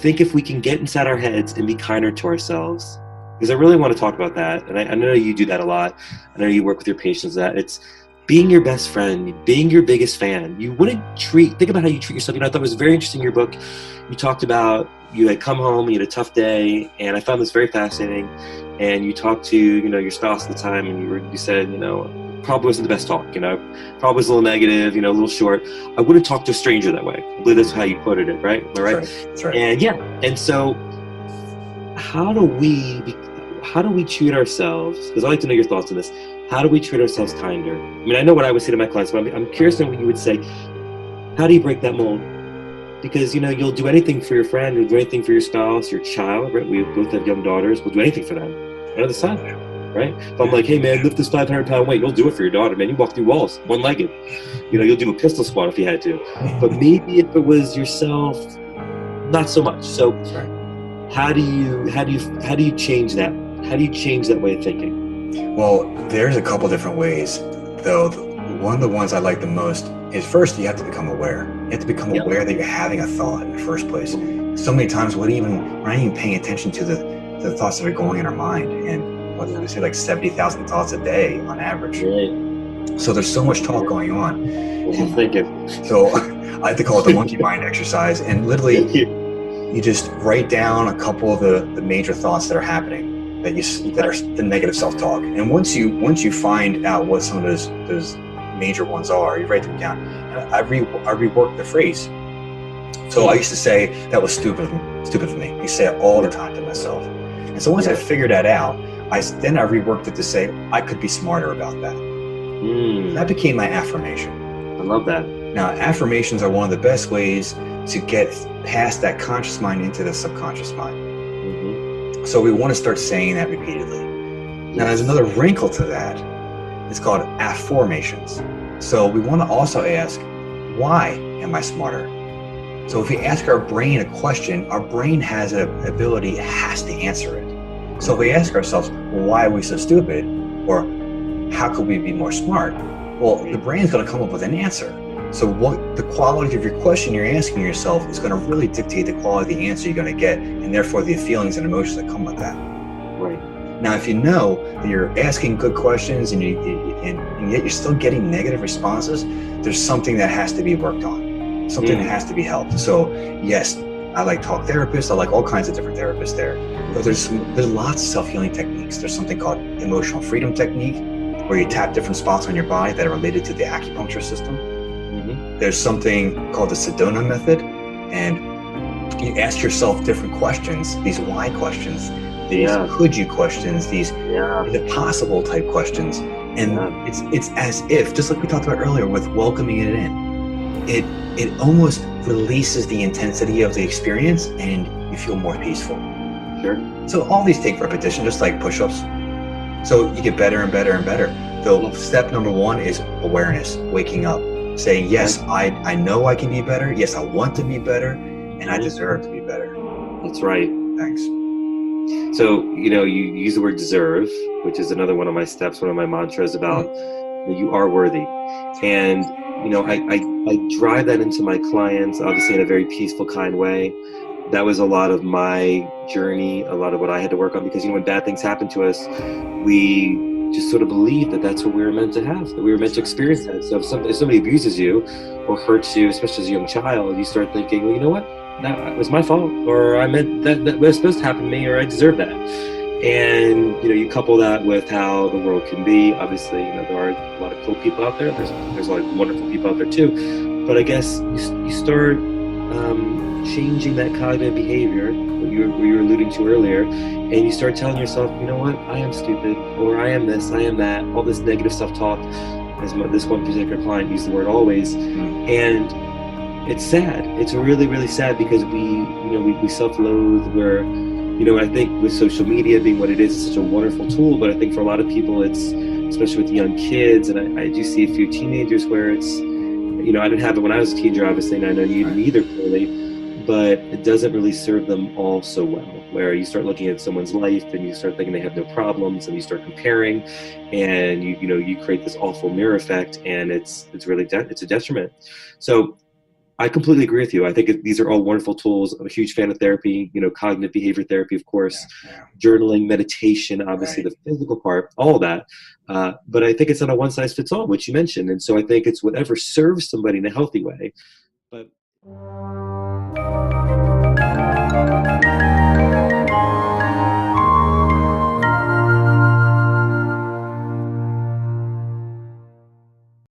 think if we can get inside our heads and be kinder to ourselves, because I really want to talk about that, and I know you do that a lot. I know you work with your patients, that it's being your best friend, being your biggest fan. You wouldn't think about how you treat yourself. I thought it was very interesting in your book. You talked about you had come home, you had a tough day, and I found this very fascinating. And you talked to, your spouse at the time, and you said, probably wasn't the best talk, probably was a little negative, a little short. I wouldn't talk to a stranger that way. I believe that's how you quoted it, right? Am I right? That's right. And so how do we treat ourselves? Because I'd like to know your thoughts on this. How do we treat ourselves kinder? I mean, I know what I would say to my clients, but I'm curious to know what you would say. How do you break that mold? Because, you'll do anything for your friend, you'll do anything for your spouse, your child, right? We both have young daughters. We'll do anything for them. Under the sun, right? If I'm like, hey, man, lift this 500-pound weight, you'll do it for your daughter, man. You walk through walls, one-legged. You'll do a pistol squat if you had to. But maybe if it was yourself, not so much. So how do you change that? How do you change that way of thinking? Well, there's a couple different ways, though. One of the ones I like the most is, first, you have to become aware. You have to become aware that you're having a thought in the first place. So many times we're not even paying attention to the thoughts that are going in our mind. And what did we say, like 70,000 thoughts a day on average. Right. So there's so much talk going on. Thinking. So I like to call it the monkey mind exercise. And literally, you just write down a couple of the major thoughts that are happening, that are the negative self-talk. And once you find out what some of those major ones are, you write them down. And I rework the phrase. So I used to say that was stupid for me. I used to say it all the time to myself. And so once I figured that out, I reworked it to say I could be smarter about that. That became my affirmation. I love that. Now, affirmations are one of the best ways to get past that conscious mind into the subconscious mind. Mm-hmm. So we want to start saying that repeatedly. Now, there's another wrinkle to that. It's called affirmations. So we want to also ask, why am I smarter? So if we ask our brain a question, our brain has an ability, it has to answer it. So if we ask ourselves, well, why are we so stupid? Or how could we be more smart? Well, the brain's going to come up with an answer. So what the quality of your question you're asking yourself is going to really dictate the quality of the answer you're going to get, and therefore the feelings and emotions that come with that. Right. Now, if you know that you're asking good questions and yet you're still getting negative responses, there's something that has to be worked on. Something that has to be helped. So yes, I like talk therapists. I like all kinds of different therapists there. But there's lots of self-healing techniques. There's something called emotional freedom technique, where you tap different spots on your body that are related to the acupuncture system. Mm-hmm. There's something called the Sedona method, and you ask yourself different questions, these why questions, these could you questions, these is it possible type questions. And it's as if, just like we talked about earlier with welcoming it in, it almost releases the intensity of the experience and you feel more peaceful. Sure. So all these take repetition, just like push-ups. So you get better and better and better. So step number one is awareness, waking up, saying, yes, I know I can be better. Yes, I want to be better, and I deserve to be better. That's right. Thanks. So, you use the word deserve, which is another one of my steps, one of my mantras about you are worthy. And I drive that into my clients, obviously in a very peaceful, kind way. That was a lot of my journey, a lot of what I had to work on, because, when bad things happen to us, we just sort of believe that that's what we were meant to have, that we were meant to experience that. So if somebody abuses you or hurts you, especially as a young child, you start thinking, well, you know what? That was my fault, or I meant that was supposed to happen to me, or I deserve that. And you couple that with how the world can be. Obviously, there are a lot of cool people out there. There's a lot of wonderful people out there too. But I guess you start changing that cognitive behavior that you were alluding to earlier, and you start telling yourself, you know what, I am stupid, or I am this, I am that. All this negative self-talk, as this one particular client used the word always, and it's sad. It's really, really sad, because we self-loathe. Where I think with social media being what it is, it's such a wonderful tool, but I think for a lot of people, it's, especially with young kids, and I do see a few teenagers where it's, I didn't have it when I was a teenager, obviously, and I know you didn't either, clearly, but it doesn't really serve them all so well, where you start looking at someone's life and you start thinking they have no problems, and you start comparing, and you create this awful mirror effect, and it's really it's a detriment. So I completely agree with you. I think these are all wonderful tools. I'm a huge fan of therapy, cognitive behavior therapy, of course, Yeah, yeah. journaling, meditation, obviously Right. the physical part, all of that. But I think it's not a one size fits all, which you mentioned. And so I think it's whatever serves somebody in a healthy way. But